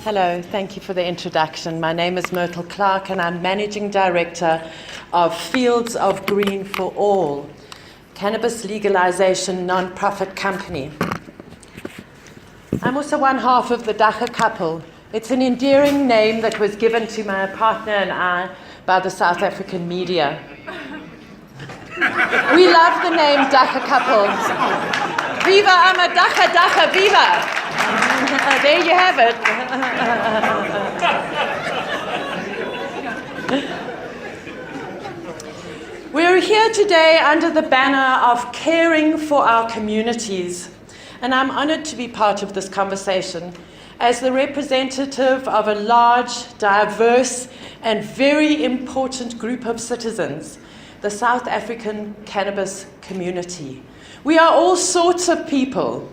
Hello, thank you for the introduction. My name is Myrtle Clarke and I'm Managing Director of Fields of Green for All, cannabis legalization non-profit company. I'm also one half of the Dagga couple. It's an endearing name that was given to my partner and I by the South African media. We love the name Dagga couple. Viva, I'm a Dagga, viva! There you have it. We're here today under the banner of caring for our communities, and I'm honored to be part of this conversation as the representative of a large, diverse, and very important group of citizens, the South African cannabis community. We are all sorts of people.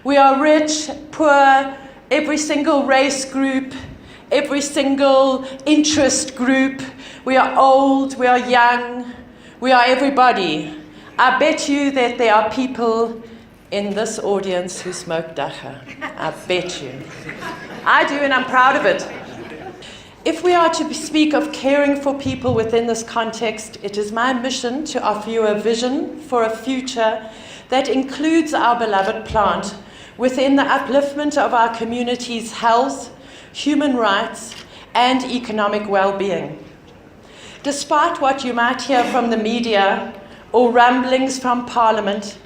We are rich, poor, every single race group, every single interest group. We are old, we are young, we are everybody. I bet you that there are people in this audience who smoke Dagga. I bet you. I do, and I'm proud of it. If we are to speak of caring for people within this context, it is my mission to offer you a vision for a future that includes our beloved plant within the upliftment of our community's health, human rights, and economic well-being. Despite what you might hear from the media or rumblings from Parliament,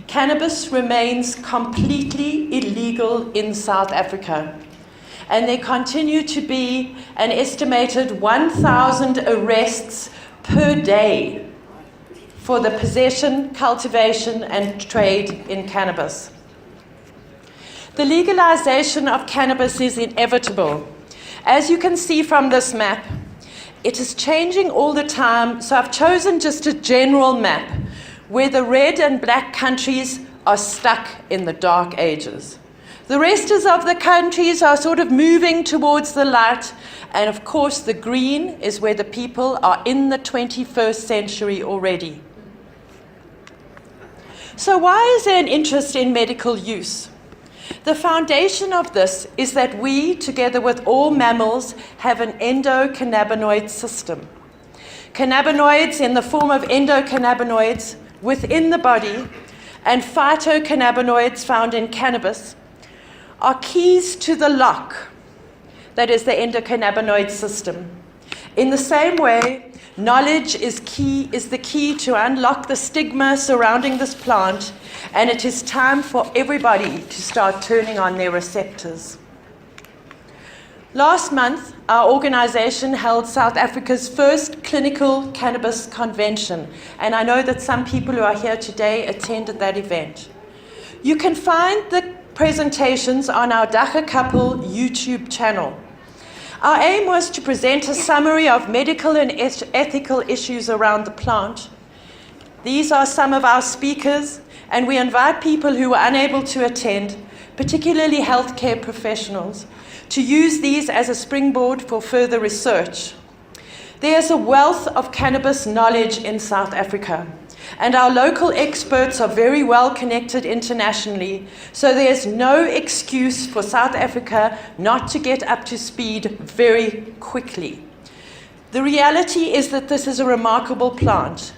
cannabis remains completely illegal in South Africa, and there continue to be an estimated 1,000 arrests per day for the possession, cultivation, and trade in cannabis. The legalization of cannabis is inevitable. As you can see from this map, it is changing all the time, so I've chosen just a general map where the red and black countries are stuck in the dark ages. The rest of the countries are sort of moving towards the light, and of course the green is where the people are in the 21st century already. So why is there an interest in medical use? The foundation of this is that we, together with all mammals, have an endocannabinoid system. Cannabinoids in the form of endocannabinoids within the body and phytocannabinoids found in cannabis are keys to the lock that is the endocannabinoid system. In the same way, knowledge is the key to unlock the stigma surrounding this plant, and it is time for everybody to start turning on their receptors. Last month, our organization held South Africa's first clinical cannabis convention, and I know that some people who are here today attended that event. You can find the presentations on our Dagga Couple YouTube channel. Our aim was to present a summary of medical and ethical issues around the plant. These are some of our speakers, and we invite people who are unable to attend, particularly healthcare professionals, to use these as a springboard for further research. There's a wealth of cannabis knowledge in South Africa, and our local experts are very well connected internationally, so there's no excuse for South Africa not to get up to speed very quickly. The reality is that this is a remarkable plant.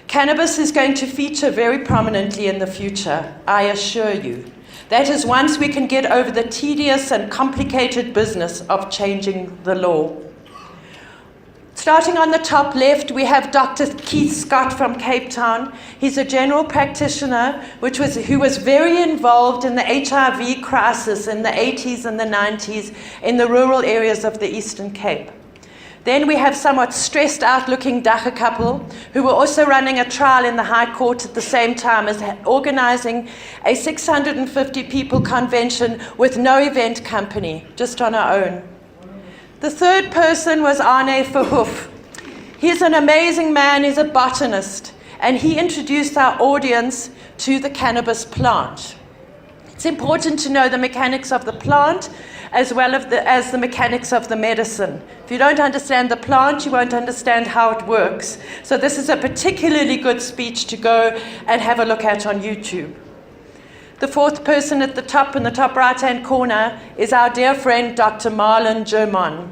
Cannabis is going to feature very prominently in the future, I assure you. That is, once we can get over the tedious and complicated business of changing the law. Starting on the top left, we have Dr. Keith Scott from Cape Town. He's a general practitioner who was very involved in the HIV crisis in the 80s and the 90s in the rural areas of the Eastern Cape. Then we have somewhat stressed out looking Dagga couple who were also running a trial in the High Court at the same time as organizing a 650 people convention with no event company, just on our own. The third person was Arne Verhoef. He's an amazing man, he's a botanist, and he introduced our audience to the cannabis plant. It's important to know the mechanics of the plant as well as the mechanics of the medicine. If you don't understand the plant, you won't understand how it works. So this is a particularly good speech to go and have a look at on YouTube. The fourth person at the top, in the top right-hand corner, is our dear friend, Dr. Marlon Germon.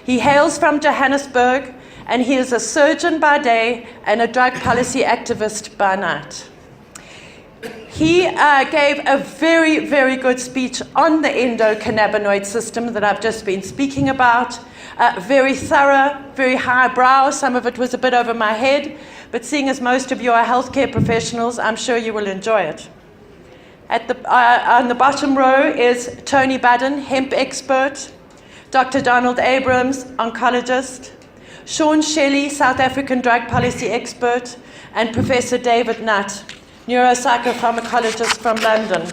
He hails from Johannesburg, and he is a surgeon by day and a drug policy activist by night. He gave a very, very good speech on the endocannabinoid system that I've just been speaking about. Very thorough, very highbrow. Some of it was a bit over my head, but seeing as most of you are healthcare professionals, I'm sure you will enjoy it. On the bottom row is Tony Budden, hemp expert, Dr. Donald Abrams, oncologist, Sean Shelley, South African drug policy expert, and Professor David Nutt, neuropsychopharmacologist from London.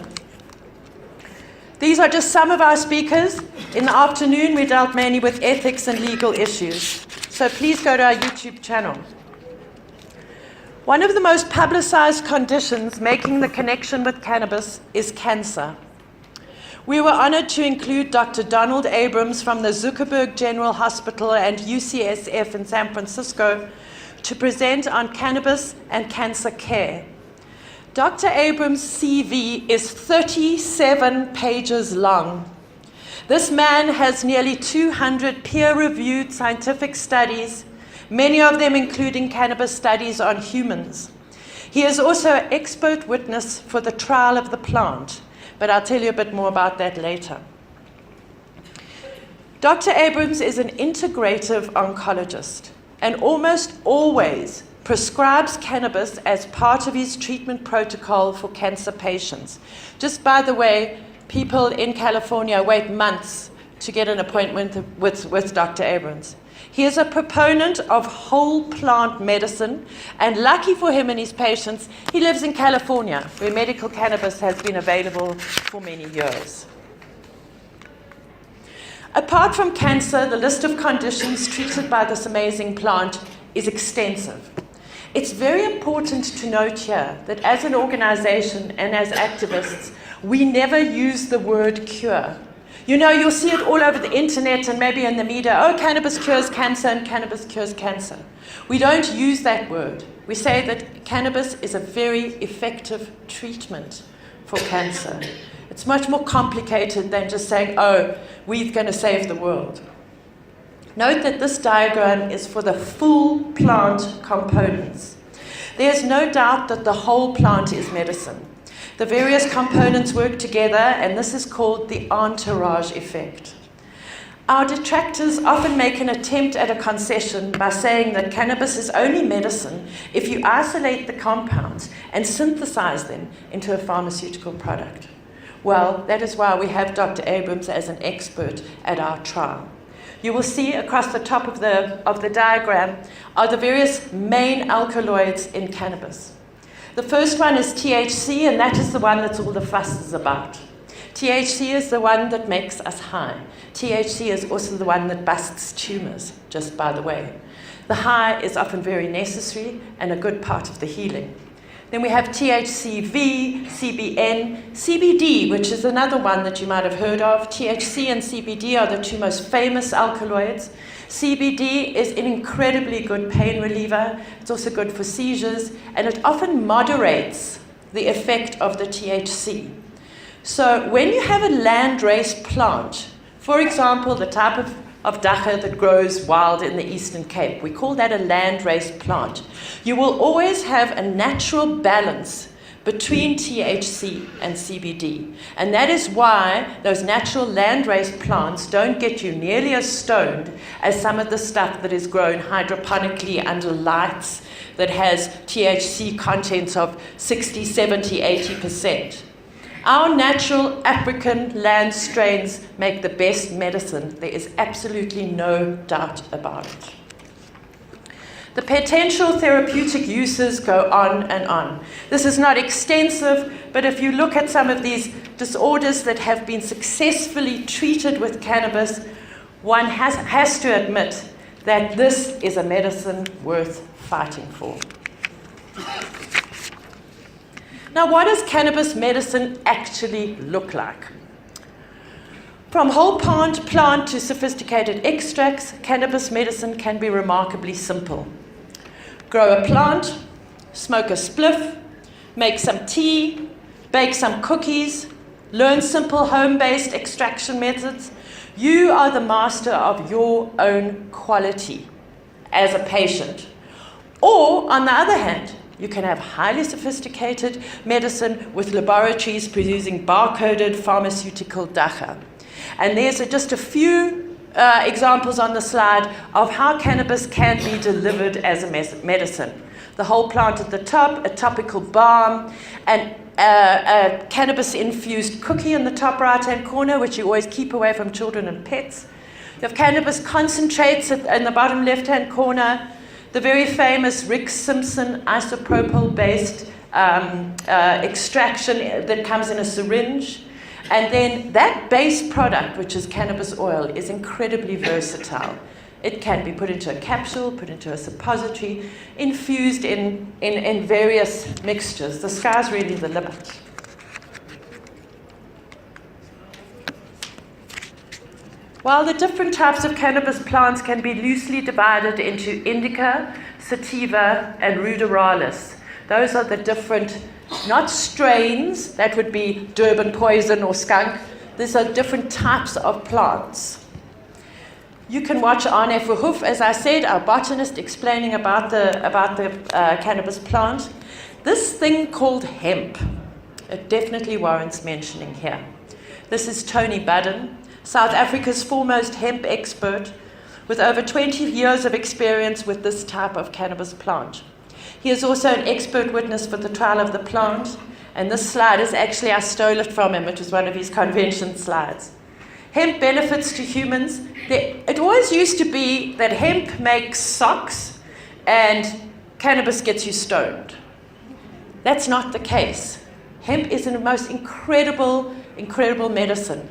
These are just some of our speakers. In the afternoon, we dealt mainly with ethics and legal issues. So please go to our YouTube channel. One of the most publicized conditions making the connection with cannabis is cancer. We were honored to include Dr. Donald Abrams from the Zuckerberg General Hospital and UCSF in San Francisco to present on cannabis and cancer care. Dr. Abrams' CV is 37 pages long. This man has nearly 200 peer-reviewed scientific studies, many of them including cannabis studies on humans. He is also an expert witness for the trial of the plant, but I'll tell you a bit more about that later. Dr. Abrams is an integrative oncologist and almost always prescribes cannabis as part of his treatment protocol for cancer patients. Just by the way, people in California wait months to get an appointment with Dr. Abrams. He is a proponent of whole plant medicine, and lucky for him and his patients, he lives in California, where medical cannabis has been available for many years. Apart from cancer, the list of conditions treated by this amazing plant is extensive. It's very important to note here that as an organization and as activists, we never use the word cure. You know, you'll see it all over the internet and maybe in the media, oh, cannabis cures cancer and cannabis cures cancer. We don't use that word. We say that cannabis is a very effective treatment for cancer. It's much more complicated than just saying, oh, we're going to save the world. Note that this diagram is for the full plant components. There's no doubt that the whole plant is medicine. The various components work together, and this is called the entourage effect. Our detractors often make an attempt at a concession by saying that cannabis is only medicine if you isolate the compounds and synthesize them into a pharmaceutical product. Well, that is why we have Dr. Abrams as an expert at our trial. You will see across the top of the diagram are the various main alkaloids in cannabis. The first one is THC, and that is the one that's all the fuss is about. THC is the one that makes us high. THC is also the one that busts tumors, just by the way. The high is often very necessary and a good part of the healing. Then we have THCV, CBN, CBD, which is another one that you might have heard of. THC and CBD are the two most famous alkaloids. CBD is an incredibly good pain reliever. It's also good for seizures, and it often moderates the effect of the THC. So when you have a landrace plant, for example, the type of Dagga that grows wild in the Eastern Cape, we call that a landrace plant. You will always have a natural balance between THC and CBD. And that is why those natural landrace plants don't get you nearly as stoned as some of the stuff that is grown hydroponically under lights that has THC contents of 60, 70, 80%. Our natural African land strains make the best medicine. There is absolutely no doubt about it. The potential therapeutic uses go on and on. This is not extensive, but if you look at some of these disorders that have been successfully treated with cannabis, one has to admit that this is a medicine worth fighting for. Now, what does cannabis medicine actually look like? From whole plant to sophisticated extracts, cannabis medicine can be remarkably simple. Grow a plant, smoke a spliff, make some tea, bake some cookies, learn simple home-based extraction methods. You are the master of your own quality as a patient. Or, on the other hand, you can have highly sophisticated medicine with laboratories producing barcoded pharmaceutical Dagga. And there's just a few examples on the slide of how cannabis can be delivered as a medicine. The whole plant at the top, a topical balm, and a cannabis-infused cookie in the top right-hand corner, which you always keep away from children and pets. You have cannabis concentrates in the bottom left-hand corner, the very famous Rick Simpson isopropyl-based extraction that comes in a syringe. And then that base product, which is cannabis oil, is incredibly versatile. It can be put into a capsule, put into a suppository, infused in various mixtures. The sky's really the limit. While the different types of cannabis plants can be loosely divided into indica, sativa, and ruderalis, those are the different, not strains, that would be Durban poison or skunk. These are different types of plants. You can watch Arne Verhoef, as I said, our botanist, explaining about the cannabis plant. This thing called hemp, it definitely warrants mentioning here. This is Tony Budden, South Africa's foremost hemp expert, with over 20 years of experience with this type of cannabis plant. He is also an expert witness for the trial of the plant, and this slide is actually, I stole it from him, it was one of his convention slides. Hemp benefits to humans. It always used to be that hemp makes socks and cannabis gets you stoned. That's not the case. Hemp is the most incredible medicine.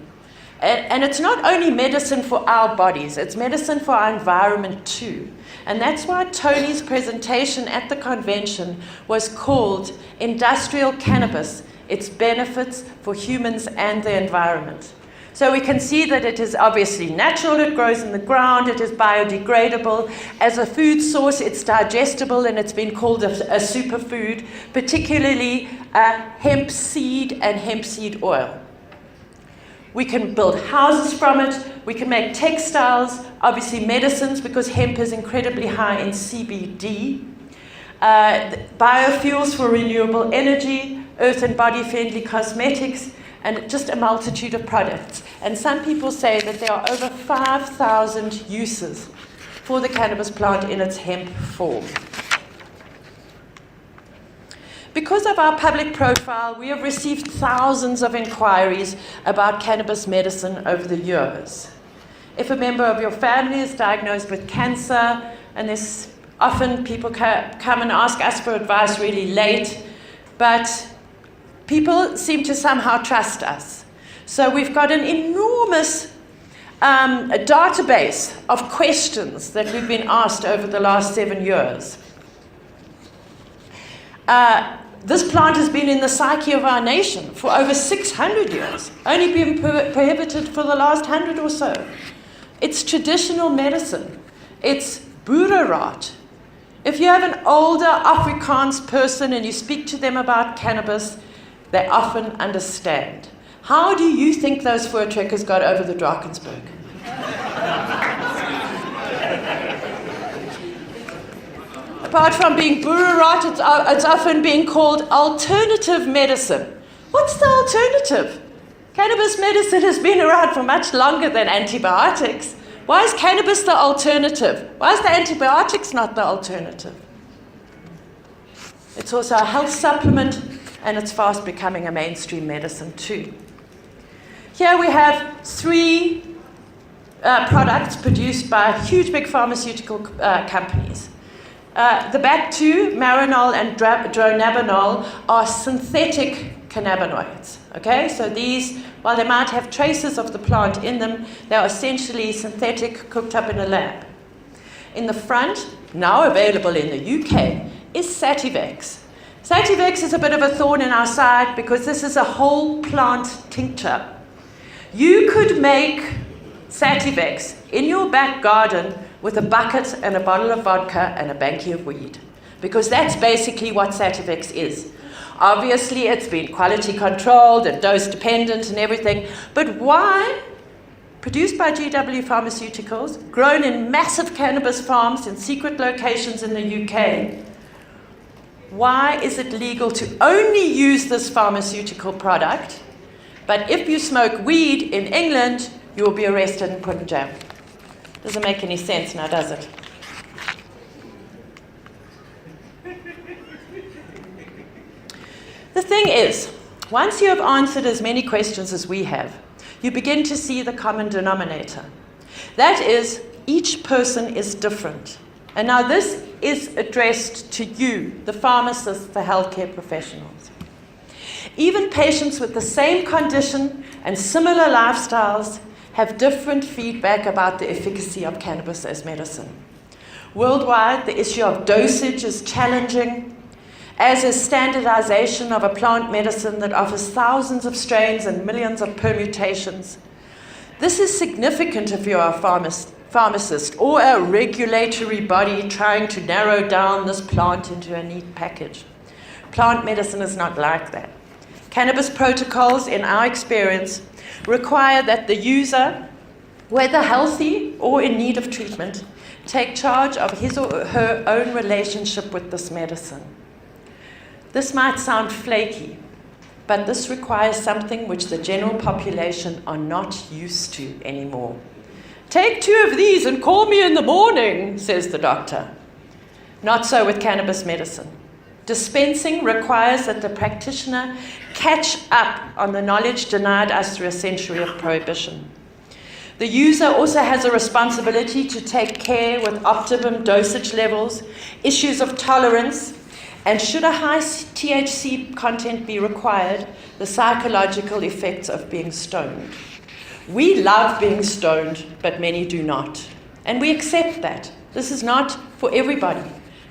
And it's not only medicine for our bodies, it's medicine for our environment too. And that's why Tony's presentation at the convention was called Industrial Cannabis, Its Benefits for Humans and the Environment. So we can see that it is obviously natural, it grows in the ground, it is biodegradable. As a food source, it's digestible, and it's been called a superfood, particularly hemp seed and hemp seed oil. We can build houses from it, we can make textiles, obviously medicines, because hemp is incredibly high in CBD. Biofuels for renewable energy, earth and body-friendly cosmetics, and just a multitude of products. And some people say that there are over 5,000 uses for the cannabis plant in its hemp form. Because of our public profile, we have received thousands of inquiries about cannabis medicine over the years. If a member of your family is diagnosed with cancer, and there's often people come and ask us for advice really late, but people seem to somehow trust us. So we've got an enormous a database of questions that we've been asked over the last 7 years. This plant has been in the psyche of our nation for over 600 years, only been prohibited for the last 100 or so. It's traditional medicine. It's boereraad. If you have an older Afrikaans person and you speak to them about cannabis, they often understand. How do you think those voortrekkers got over the Drakensberg? Apart from being boereraad, it's often being called alternative medicine. What's the alternative? Cannabis medicine has been around for much longer than antibiotics. Why is cannabis the alternative? Why is the antibiotics not the alternative? It's also a health supplement, and it's fast becoming a mainstream medicine too. Here we have 3 products produced by huge big pharmaceutical companies. The back 2, Marinol and Dronabinol, are synthetic cannabinoids. Okay, so these, while they might have traces of the plant in them, they are essentially synthetic, cooked up in a lab. In the front, now available in the UK, is Sativex. Sativex is a bit of a thorn in our side because this is a whole plant tincture. You could make Sativex in your back garden with a bucket and a bottle of vodka and a banky of weed, because that's basically what Sativex is. Obviously, it's been quality controlled and dose dependent and everything. But why, produced by GW Pharmaceuticals, grown in massive cannabis farms in secret locations in the UK, why is it legal to only use this pharmaceutical product, but if you smoke weed in England, you will be arrested and put in jail? Doesn't make any sense now, does it? The thing is, once you have answered as many questions as we have, you begin to see the common denominator. That is, each person is different. And now this is addressed to you, the pharmacists, the healthcare professionals. Even patients with the same condition and similar lifestyles have different feedback about the efficacy of cannabis as medicine. Worldwide, the issue of dosage is challenging, as is standardization of a plant medicine that offers thousands of strains and millions of permutations. This is significant if you're a pharmacist or a regulatory body trying to narrow down this plant into a neat package. Plant medicine is not like that. Cannabis protocols, in our experience, require that the user, whether healthy or in need of treatment, take charge of his or her own relationship with this medicine. This might sound flaky, but this requires something which the general population are not used to anymore. Take 2 of these and call me in the morning, says the doctor. Not so with cannabis medicine. Dispensing requires that the practitioner catch up on the knowledge denied us through a century of prohibition. The user also has a responsibility to take care with optimum dosage levels, issues of tolerance, and should a high THC content be required, the psychological effects of being stoned. We love being stoned, but many do not. And we accept that. This is not for everybody.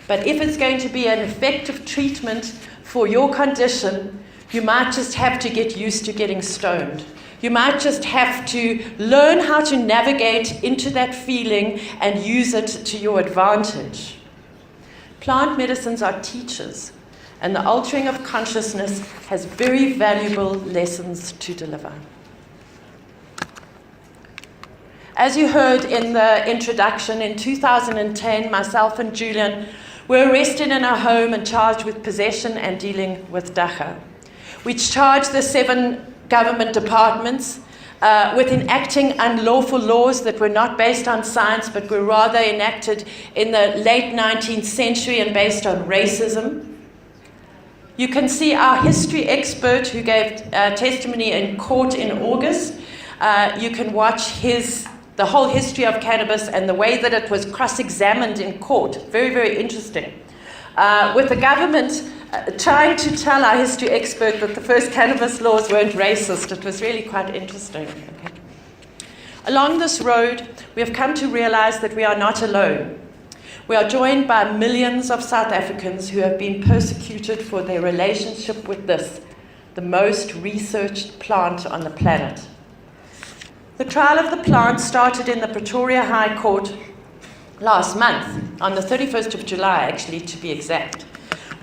But if it's going to be an effective treatment for your condition, you might just have to get used to getting stoned. You might just have to learn how to navigate into that feeling and use it to your advantage. Plant medicines are teachers, and the altering of consciousness has very valuable lessons to deliver. As you heard in the introduction, in 2010, myself and Julian were arrested in our home and charged with possession and dealing with Dagga, which charged the 7 government departments with enacting unlawful laws that were not based on science, but were rather enacted in the late 19th century and based on racism. You can see our history expert who gave testimony in court in August. You can watch the whole history of cannabis and the way that it was cross-examined in court. Very, very interesting. With the government trying to tell our history expert that the first cannabis laws weren't racist. It was really quite interesting. Okay. Along this road, we have come to realize that we are not alone. We are joined by millions of South Africans who have been persecuted for their relationship with this, the most researched plant on the planet. The trial of the plant started in the Pretoria High Court last month, on the 31st of July, actually, to be exact.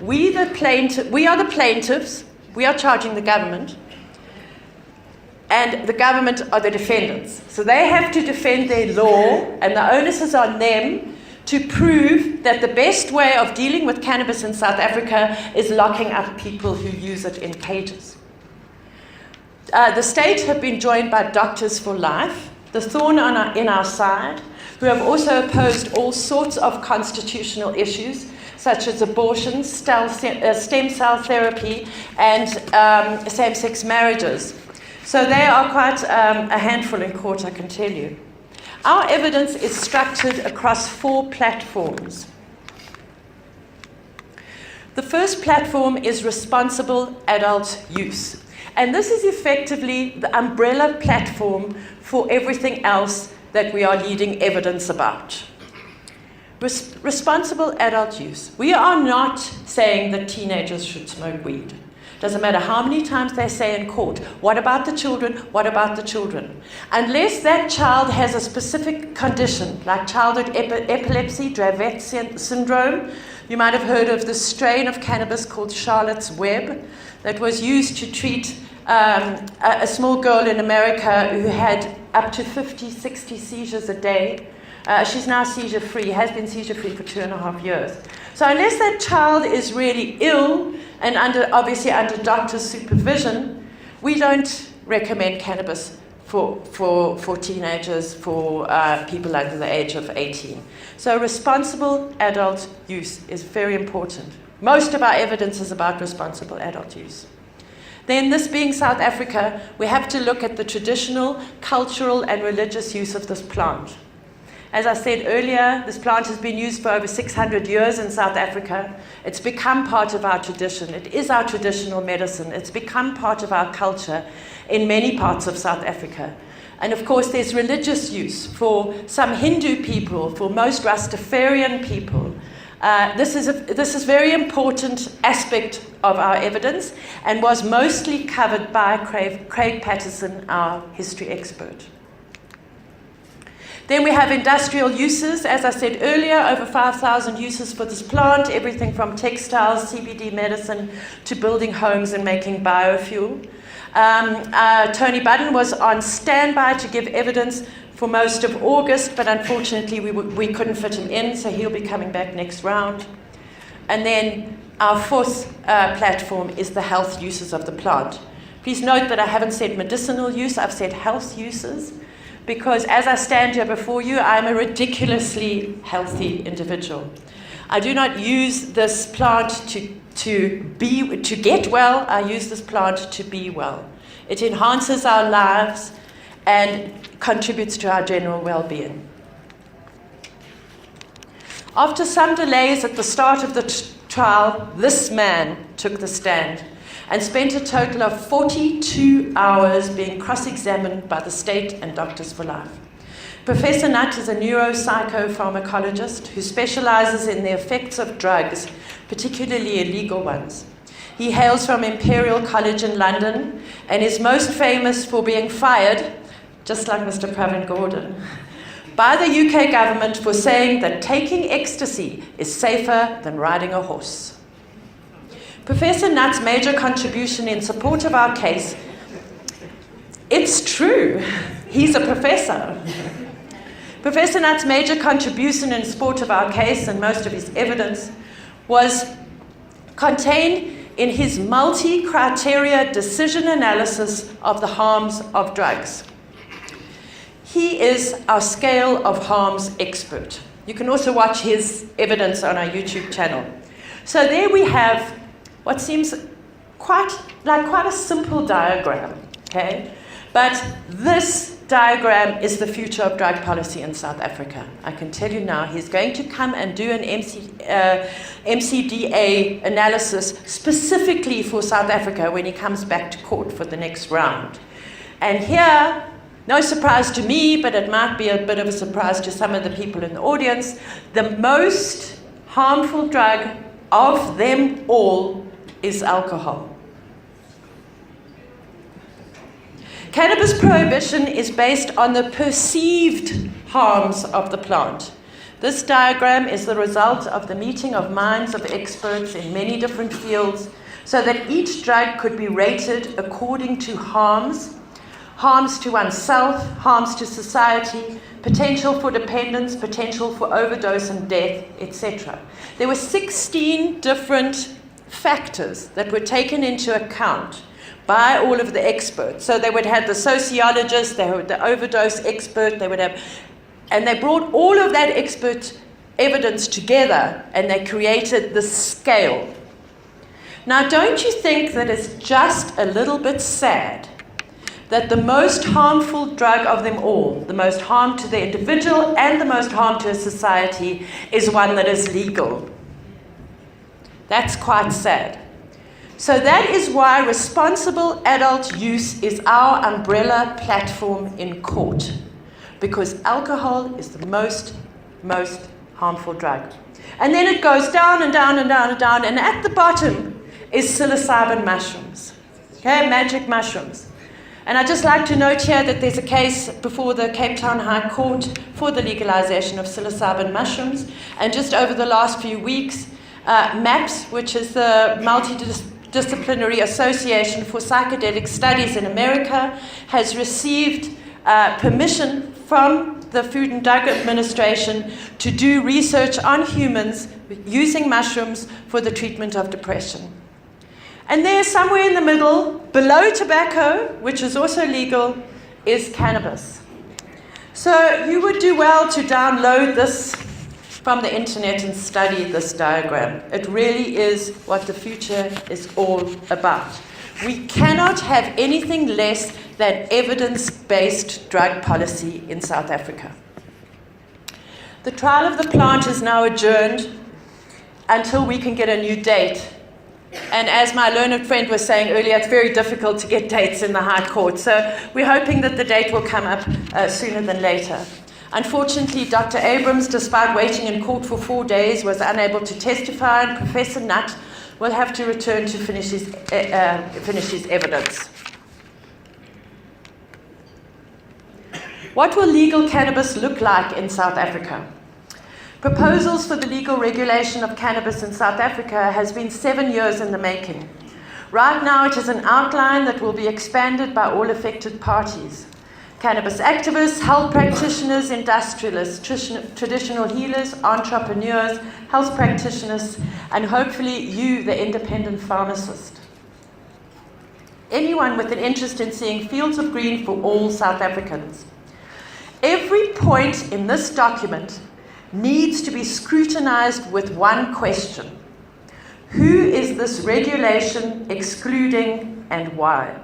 We are the plaintiffs, we are charging the government, and the government are the defendants. So they have to defend their law, and the onus is on them to prove that the best way of dealing with cannabis in South Africa is locking up people who use it in cages. The state have been joined by Doctors for Life, the thorn in our side, who have also opposed all sorts of constitutional issues, such as abortion, stem cell therapy, and same-sex marriages. So they are quite a handful in court, I can tell you. Our evidence is structured across 4 platforms. The first platform is responsible adult use. And this is effectively the umbrella platform for everything else that we are leading evidence about. Responsible adult use. We are not saying that teenagers should smoke weed. Doesn't matter how many times they say in court, what about the children? What about the children? Unless that child has a specific condition, like childhood epilepsy, Dravet syndrome. You might have heard of the strain of cannabis called Charlotte's Web that was used to treat a small girl in America who had up to 50, 60 seizures a day. She's now seizure-free, has been seizure-free for 2.5 years. So unless that child is really ill and obviously under doctor's supervision, we don't recommend cannabis for teenagers, for people under the age of 18. So responsible adult use is very important. Most of our evidence is about responsible adult use. Then, this being South Africa, we have to look at the traditional, cultural, and religious use of this plant. As I said earlier, this plant has been used for over 600 years in South Africa. It's become part of our tradition. It is our traditional medicine. It's become part of our culture in many parts of South Africa. And of course, there's religious use for some Hindu people, for most Rastafarian people. This is a very important aspect of our evidence and was mostly covered by Craig Patterson, our history expert. Then we have industrial uses. As I said earlier, over 5,000 uses for this plant, everything from textiles, CBD medicine, to building homes and making biofuel. Tony Budden was on standby to give evidence for most of August, but unfortunately we couldn't fit him in, so he'll be coming back next round. And then our fourth platform is the health uses of the plant. Please note that I haven't said medicinal use, I've said health uses, because as I stand here before you, I'm a ridiculously healthy individual. I do not use this plant to get well, I use this plant to be well. It enhances our lives and contributes to our general well-being. After some delays at the start of the trial, this man took the stand and spent a total of 42 hours being cross-examined by the state and Doctors for Life. Professor Nutt is a neuropsychopharmacologist who specializes in the effects of drugs, particularly illegal ones. He hails from Imperial College in London and is most famous for being fired, just like Mr. Pravin Gordhan, by the UK government for saying that taking ecstasy is safer than riding a horse. Professor Nutt's major contribution in support of our case, it's true, he's a professor. Professor Nutt's major contribution in support of our case and most of his evidence was contained in his multi-criteria decision analysis of the harms of drugs. He is our scale of harms expert. You can also watch his evidence on our YouTube channel. So there we have what seems quite a simple diagram, okay? But this diagram is the future of drug policy in South Africa. I can tell you now, he's going to come and do an MCDA analysis specifically for South Africa when he comes back to court for the next round. And here, no surprise to me, but it might be a bit of a surprise to some of the people in the audience, the most harmful drug of them all is alcohol. Cannabis prohibition is based on the perceived harms of the plant. This diagram is the result of the meeting of minds of experts in many different fields so that each drug could be rated according to harms to oneself, harms to society, potential for dependence, potential for overdose and death, etc. There were 16 different factors that were taken into account by all of the experts. So they would have the sociologist, they would have the overdose expert, and they brought all of that expert evidence together and they created the scale. Now, don't you think that it's just a little bit sad that the most harmful drug of them all, the most harm to the individual and the most harm to a society, is one that is legal? That's quite sad. So that is why responsible adult use is our umbrella platform in court, because alcohol is the most harmful drug. And then it goes down and down and down and down, and at the bottom is psilocybin mushrooms. Okay, magic mushrooms. And I'd just like to note here that there's a case before the Cape Town High Court for the legalization of psilocybin mushrooms. And just over the last few weeks, MAPS, which is the Multidisciplinary Association for Psychedelic Studies in America, has received permission from the Food and Drug Administration to do research on humans using mushrooms for the treatment of depression. And there, somewhere in the middle, below tobacco, which is also legal, is cannabis. So you would do well to download this from the internet and study this diagram. It really is what the future is all about. We cannot have anything less than evidence-based drug policy in South Africa. The trial of the plant is now adjourned until we can get a new date. And as my learned friend was saying earlier, it's very difficult to get dates in the High Court. So we're hoping that the date will come up sooner than later. Unfortunately, Dr. Abrams, despite waiting in court for 4 days, was unable to testify, and Professor Nutt will have to return to finish his evidence. What will legal cannabis look like in South Africa? Proposals for the legal regulation of cannabis in South Africa has been 7 years in the making. Right now, it is an outline that will be expanded by all affected parties. Cannabis activists, health practitioners, industrialists, traditional healers, entrepreneurs, health practitioners, and hopefully you, the independent pharmacist. Anyone with an interest in seeing fields of green for all South Africans. Every point in this document needs to be scrutinized with one question. Who is this regulation excluding and why?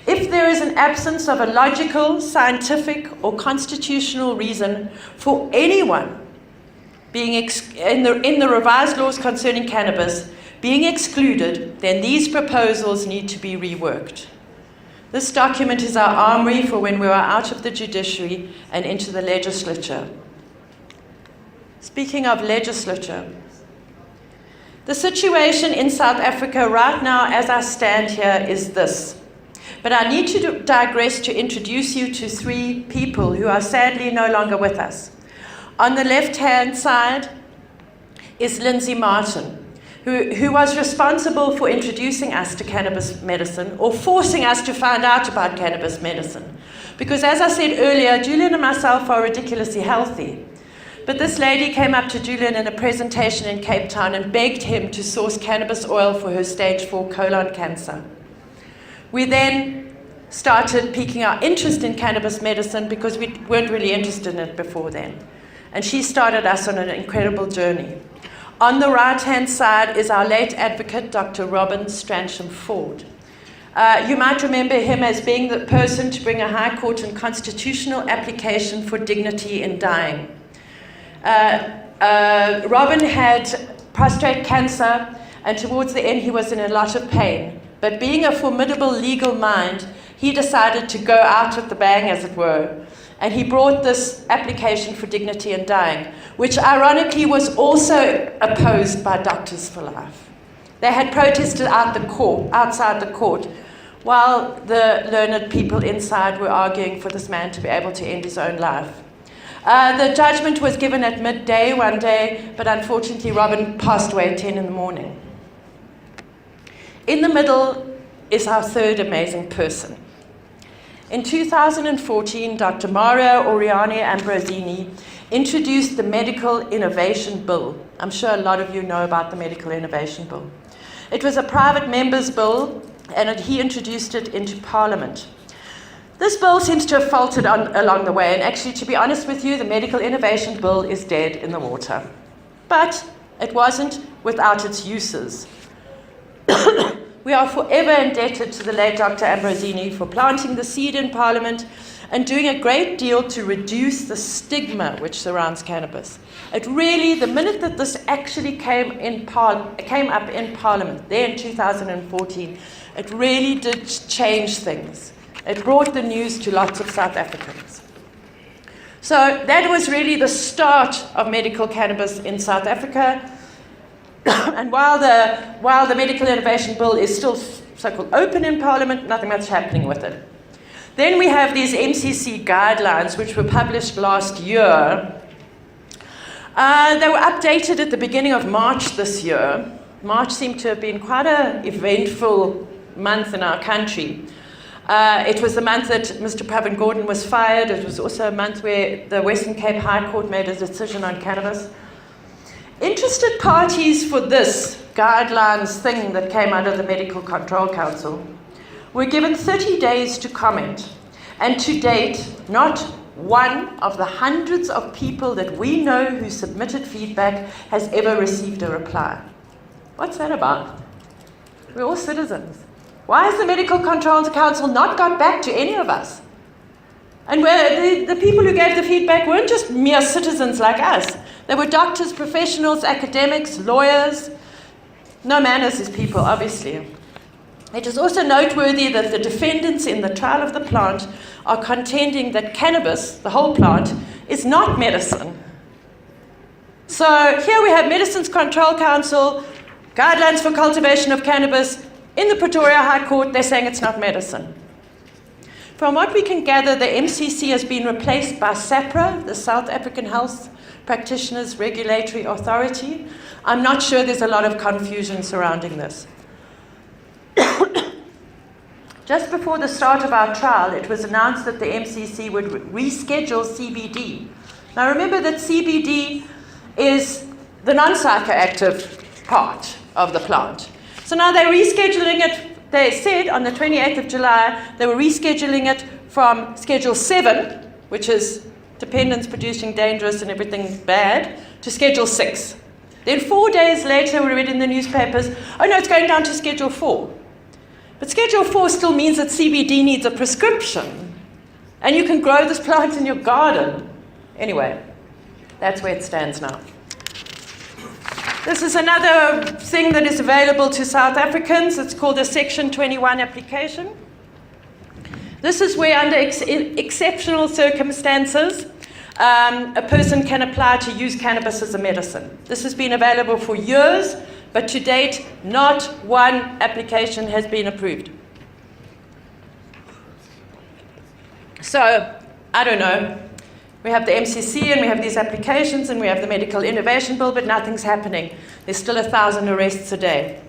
If there is an absence of a logical, scientific, or constitutional reason for anyone being in the revised laws concerning cannabis being excluded, then these proposals need to be reworked. This document is our armory for when we are out of the judiciary and into the legislature. Speaking of legislature, the situation in South Africa right now as I stand here is this. But I need to digress to introduce you to 3 people who are sadly no longer with us. On the left-hand side is Lindsay Martin, who was responsible for introducing us to cannabis medicine, or forcing us to find out about cannabis medicine. Because as I said earlier, Julian and myself are ridiculously healthy. But this lady came up to Julian in a presentation in Cape Town and begged him to source cannabis oil for her stage 4 colon cancer. We then started piquing our interest in cannabis medicine because we weren't really interested in it before then. And she started us on an incredible journey. On the right-hand side is our late advocate, Dr. Robin Stransham-Ford. You might remember him as being the person to bring a High Court and constitutional application for dignity in dying. Robin had prostate cancer, and towards the end he was in a lot of pain. But being a formidable legal mind, he decided to go out with the bang, as it were. And he brought this application for dignity in dying, which ironically was also opposed by Doctors for Life. They had protested outside the court, while the learned people inside were arguing for this man to be able to end his own life. The judgment was given at midday one day, but unfortunately Robin passed away at 10 in the morning. In the middle is our third amazing person. In 2014, Dr. Mario Oriani Ambrosini introduced the Medical Innovation Bill. I'm sure a lot of you know about the Medical Innovation Bill. It was a private member's bill, and he introduced it into Parliament. This bill seems to have faltered along the way, and actually, to be honest with you, the Medical Innovation Bill is dead in the water. But it wasn't without its uses. We are forever indebted to the late Dr. Ambrosini for planting the seed in Parliament and doing a great deal to reduce the stigma which surrounds cannabis. It really, the minute that this actually came up in Parliament, there in 2014, it really did change things. It brought the news to lots of South Africans. So that was really the start of medical cannabis in South Africa. And while the Medical Innovation Bill is still so-called open in Parliament, nothing much happening with it. Then we have these MCC guidelines, which were published last year. They were updated at the beginning of March this year. March seemed to have been quite an eventful month in our country. It was the month that Mr. Pravin Gordhan was fired. It was also a month where the Western Cape High Court made a decision on cannabis. Interested parties for this guidelines thing that came out of the Medical Control Council were given 30 days to comment. And to date, not one of the hundreds of people that we know who submitted feedback has ever received a reply. What's that about? We're all citizens. Why has the Medical Control Council not got back to any of us? And the people who gave the feedback weren't just mere citizens like us. They were doctors, professionals, academics, lawyers. No manners, these people, obviously. It is also noteworthy that the defendants in the trial of the plant are contending that cannabis, the whole plant, is not medicine. So here we have Medicines Control Council, guidelines for cultivation of cannabis. In the Pretoria High Court, they're saying it's not medicine. From what we can gather, the MCC has been replaced by SAPRA, the South African Health Practitioners Regulatory Authority. I'm not sure there's a lot of confusion surrounding this. Just before the start of our trial, it was announced that the MCC would reschedule CBD. Now remember that CBD is the non-psychoactive part of the plant. So now they're rescheduling it. They said on the 28th of July, they were rescheduling it from Schedule 7, which is dependence producing dangerous and everything bad, to Schedule 6. Then 4 days later, we read in the newspapers, oh no, it's going down to Schedule 4. But Schedule 4 still means that CBD needs a prescription. And you can grow this plant in your garden. Anyway, that's where it stands now. This is another thing that is available to South Africans. It's called a Section 21 application. This is where, under exceptional circumstances, a person can apply to use cannabis as a medicine. This has been available for years, but to date, not one application has been approved. So, I don't know. We have the MCC and we have these applications and we have the Medical Innovation Bill, but nothing's happening. There's still 1,000 arrests a day.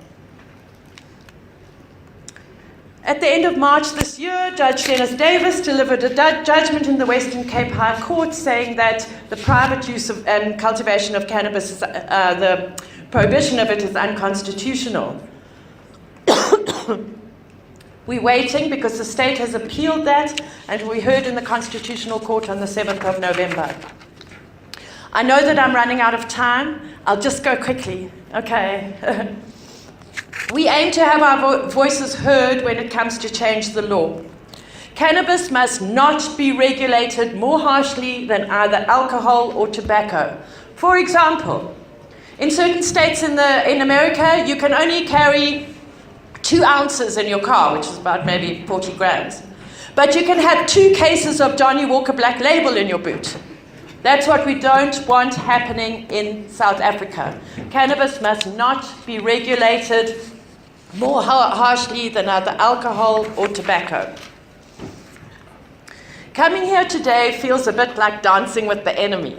At the end of March this year, Judge Dennis Davis delivered a judgment in the Western Cape High Court saying that the private use of and cultivation of cannabis, the prohibition of it is unconstitutional. We're waiting because the state has appealed that, and we heard in the Constitutional Court on the 7th of November. I know that I'm running out of time. I'll just go quickly. Okay. We aim to have our voices heard when it comes to change the law. Cannabis must not be regulated more harshly than either alcohol or tobacco. For example, in certain states in America, you can only carry 2 ounces in your car, which is about maybe 40 grams. But you can have 2 cases of Johnny Walker Black Label in your boot. That's what we don't want happening in South Africa. Cannabis must not be regulated more harshly than either alcohol or tobacco. Coming here today feels a bit like dancing with the enemy.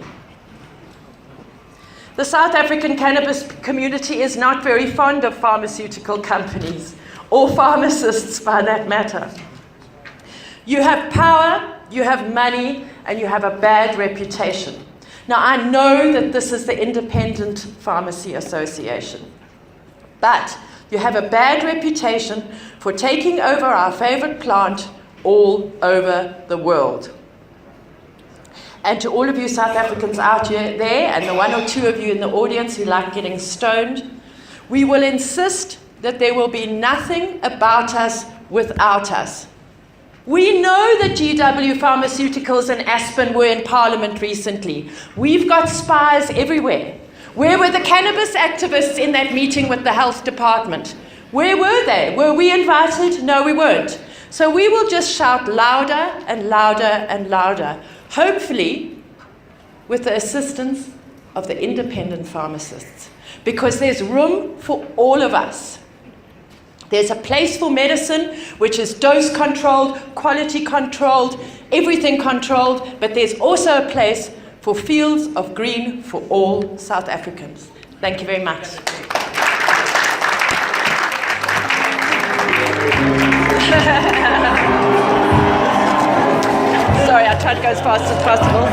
The South African cannabis community is not very fond of pharmaceutical companies, or pharmacists by that matter. You have power, you have money, and you have a bad reputation. Now, I know that this is the Independent Pharmacy Association, but you have a bad reputation for taking over our favorite plant all over the world. And to all of you South Africans out there, and the 1 or 2 of you in the audience who like getting stoned, we will insist that there will be nothing about us without us. We know that GW Pharmaceuticals and Aspen were in Parliament recently. We've got spies everywhere. Where were the cannabis activists in that meeting with the health department? Where were they? Were we invited? No, we weren't. So we will just shout louder and louder and louder, hopefully with the assistance of the independent pharmacists. because there's room for all of us. There's a place for medicine, which is dose controlled, quality controlled, everything controlled, but there's also a place for fields of green for all South Africans. Thank you very much. Sorry, I tried to go as fast as possible.